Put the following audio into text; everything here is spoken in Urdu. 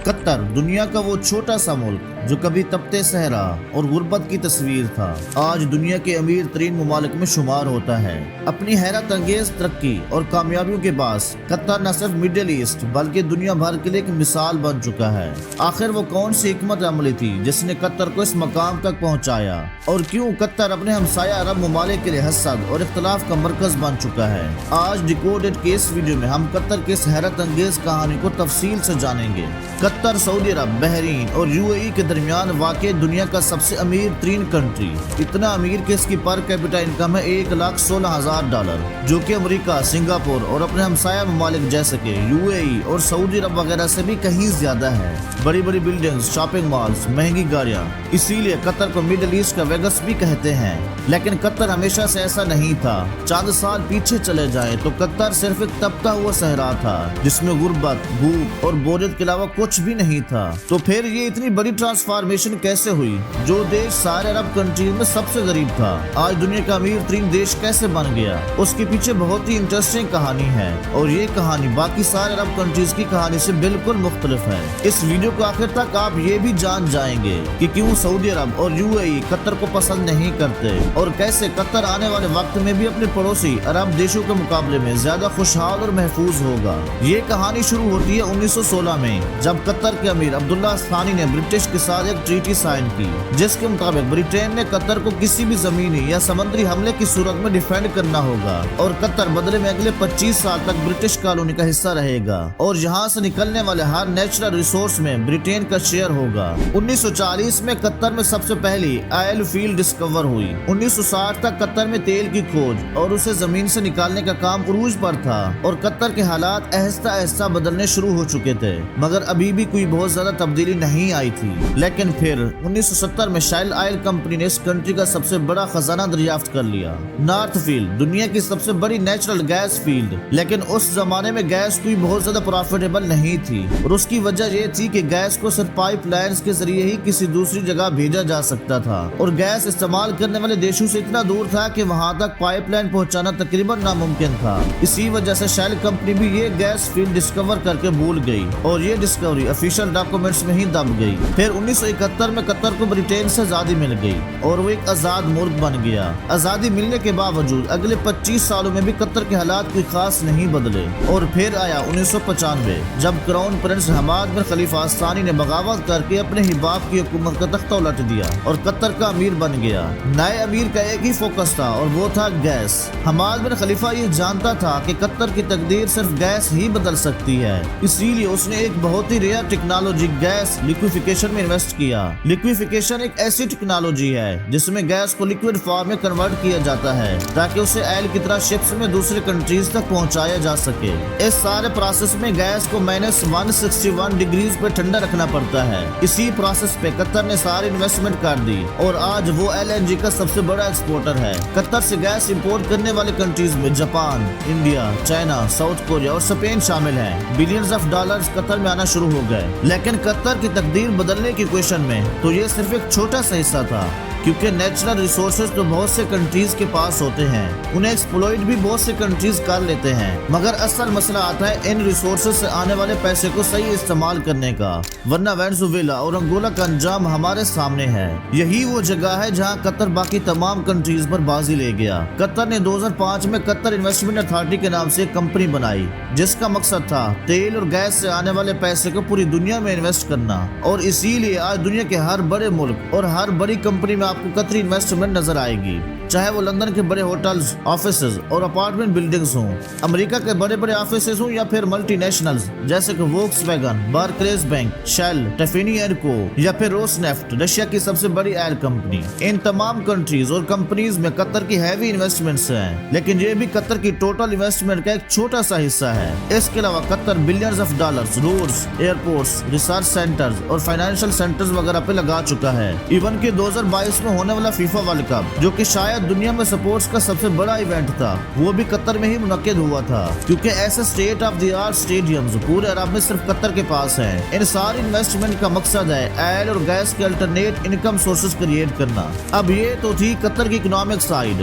قطر دنیا کا وہ چھوٹا سا ملک جو کبھی تپتے صحرا اور غربت کی تصویر تھا، آج دنیا کے امیر ترین ممالک میں شمار ہوتا ہے۔ اپنی حیرت انگیز ترقی اور کامیابیوں کے باعث قطر نہ صرف مڈل ایسٹ بلکہ دنیا بھر کے لیے ایک مثال بن چکا ہے۔ آخر وہ کون سی حکمت عملی تھی جس نے قطر کو اس مقام تک پہنچایا، اور کیوں قطر اپنے ہمسایہ عرب ممالک کے لیے حسد اور اختلاف کا مرکز بن چکا ہے؟ آج ڈیکوڈڈ کے اس ویڈیو میں ہم قطر کے اس حیرت انگیز کہانی کو تفصیل سے جانیں گے۔ قطر سعودی عرب، بحرین اور UAE کے درمیان واقع دنیا کا سب سے امیر ترین کنٹری، اتنا امیر کہ اس کی پر کیپٹا انکم ہے $1,16,000، جو کہ امریکہ، سنگاپور اور اپنے ہمسایہ ممالک جیسے کہ UAE اور سعودی عرب وغیرہ سے بھی کہیں زیادہ ہے۔ بڑی بڑی بلڈنگز، شاپنگ مالز، مہنگی گاڑیاں، اسی لیے قطر کو مڈل ایسٹ کا ویگس بھی کہتے ہیں۔ لیکن قطر ہمیشہ سے ایسا نہیں تھا۔ چند سال پیچھے چلے جائیں تو قطر صرف ایک تپتا ہوا صحرا تھا جس میں غربت، بھوک اور بوریت کے علاوہ کچھ بھی نہیں تھا۔ تو پھر یہ اتنی بڑی ٹرانسفارمیشن کیسے ہوئی؟ جو دیش سارے عرب کنٹریز میں سب سے غریب تھا، آج دنیا کا امیر ترین دیش کیسے بن گیا؟ اس کے پیچھے بہت ہی انٹرسٹنگ کہانی ہے، اور یہ کہانی باقی سارے عرب کنٹریز کی کہانی سے بالکل مختلف ہے۔ اس ویڈیو کو آخر تک آپ یہ بھی جان جائیں گے کہ کیوں سعودی عرب اور UAE قطر کو پسند نہیں کرتے، اور کیسے قطر آنے والے وقت میں بھی اپنے پڑوسی عرب دیشوں کے مقابلے میں زیادہ خوشحال اور محفوظ ہوگا۔ یہ کہانی شروع ہوتی ہے 1916 میں، جب قطر کے امیر عبداللہ الثانی نے برٹش کے ساتھ ایک ٹریٹی سائن کی، جس کے مطابق برطانیہ نے قطر کو کسی بھی زمینی یا سمندری حملے کی صورت میں ڈیفینڈ کرنا ہوگا، اور قطر بدلے میں اگلے 25 سال تک برٹش کالونی کا حصہ رہے گا، اور یہاں سے نکلنے والے ہر نیچرل ریسورس میں برطانیہ کا شیئر ہوگا۔ 1940 میں قطر میں سب سے پہلی آئل فیلڈ ڈسکور ہوئی۔ 1960 تک قطر میں تیل کی کھوج اور اسے زمین سے نکالنے کا کام عروج پر تھا، اور قطر کے حالات آہستہ آہستہ بدلنے شروع ہو چکے تھے، مگر ابھی بھی کوئی بہت زیادہ تبدیلی نہیں آئی تھی۔ لیکن پھر 1970 میں شیل آئل کمپنی نے اس کنٹری کا سب سے بڑا خزانہ دریافت کر لیا، نارتھ فیلڈ، دنیا کی سب سے بڑی نیچرل گیس فیلڈ۔ لیکن اس زمانے میں گیس کوئی بہت زیادہ پروفیٹیبل نہیں تھی، اور اس کی وجہ یہ تھی کہ گیس کو صرف پائپ لائنز کے ذریعے ہی کسی دوسری جگہ بھیجا جا سکتا تھا، اور گیس استعمال کرنے والے دیشوں سے اتنا دور تھا کہ وہاں تک پائپ لائن پہنچانا تقریباً ناممکن تھا۔ اسی وجہ سے شیل کمپنی بھی یہ گیس فیلڈ ڈسکور کر کے بھول گئی، اور یہ ڈسکوری آفیشیل ڈاکومنٹس میں ہی دب گئی۔ پھر 1971 میں قطر کو برطانیہ سے آزادی مل گئی، اور وہ ایک آزاد ملک بن گیا۔ آزادی ملنے کے باوجود اگلے 25 سالوں میں بھی قطر کے حالات کوئی خاص نہیں بدلے، اور پھر آیا 1995 جب کراؤن پرنس حماد بن خلیفہ الثانی نے بغاوت کر کے اپنے ہی باپ کی حکومت کا تختہ الٹ دیا اور قطر کا امیر بن گیا۔ نئے امیر کا ایک ہی فوکس تھا، اور وہ تھا گیس۔ حماد بن خلیفہ یہ جانتا تھا کہ قطر کی تقدیر صرف گیس ہی بدل سکتی ہے، اسی لیے اس نے ایک بہت ہی ریئر ٹیکنالوجی گیس لیکویفیکیشن میں انویسٹ کیا۔ لیکویفیکیشن ایک ایسی ٹیکنالوجی ہے جس میں گیس کو لیکوڈ فارم میں کنورٹ کیا جاتا ہے تاکہ اسے آئل کی طرح شپس میں دوسرے کنٹریز تک پہنچایا جا سکے۔ اس سارے پروسیس میں گیس کو -161 ڈگریز پہ ٹھنڈا رکھنا پڑتا ہے۔ اسی پروسیس پہ قطر نے ساری انویسٹمنٹ کر دی، اور آج وہ LNG کا سب سے بڑا ایکسپورٹر ہے۔ قطر سے گیس امپورٹ کرنے والے کنٹریز میں Japan, India, China, south Korea اور اسپین شامل ہیں۔ بلینز آف ڈالرز قطر میں آنا شروع ہو گئے، لیکن قطر کی تقدیر بدلنے کی کوششن میں تو یہ صرف ایک چھوٹا سا حصہ تھا، کیونکہ نیچرل ریسورسز تو بہت سے کنٹریز کے پاس ہوتے ہیں، انہیں ایکسپلوئٹ بھی بہت سے کنٹریز کر لیتے ہیں، مگر اصل مسئلہ آتا ہے ان ریسورسز سے آنے والے پیسے کو صحیح استعمال کرنے کا، ورنہ وینزویلا اور انگولا کا انجام ہمارے سامنے ہے۔ یہی وہ جگہ ہے جہاں قطر باقی تمام کنٹریز پر بازی لے گیا۔ قطر نے 2005 میں قطر انویسٹمنٹ اتھارٹی کے نام سے ایک کمپنی بنائی، جس کا مقصد تھا تیل اور گیس سے آنے والے پیسے کو پوری دنیا میں انویسٹ کرنا، اور اسی لیے آج دنیا کے ہر بڑے ملک اور ہر بڑی کمپنی میں آپ کو قطری انویسٹمنٹ نظر آئے گی، چاہے وہ لندن کے بڑے ہوٹلز، آفیسز اور اپارٹمنٹ بلڈنگز ہوں، امریکہ کے بڑے بڑے آفیسز ہوں، یا پھر ملٹی نیشنلز جیسے کہ Volkswagen, Barclays bank, Shell, Tiffany and co, یا پھر روس نیفٹ، رشیا کی سب سے بڑی آئل کمپنی۔ ان تمام کنٹریز اور کمپنیز میں قطر کی ہیوی انویسٹمنٹس ہیں، لیکن یہ بھی قطر کی ٹوٹل انویسٹمنٹ کا ایک چھوٹا سا حصہ ہے۔ اس کے علاوہ Qatar billions of dollars roads, airports, research centres اور فائنینشیل سینٹرز وغیرہ پہ لگا چکا ہے۔ ایون کہ 2022 میں ہونے والا فیفا ورلڈ کپ، جو کہ شاید دنیا میں سپورٹس کا سب سے بڑا ایونٹ تھا، وہ بھی قطر میں ہی منعقد ہوا تھا، کیونکہ ایسے state of the art stadiums پورے عرب میں صرف قطر کے پاس ہیں۔ ان ساری انویسٹمنٹ کا مقصد ہے آئل اور گیس کے الٹرنیٹ انکم سورسز کریٹ کرنا۔ اب یہ تو تھی قطر کی اکنامک سائیڈ،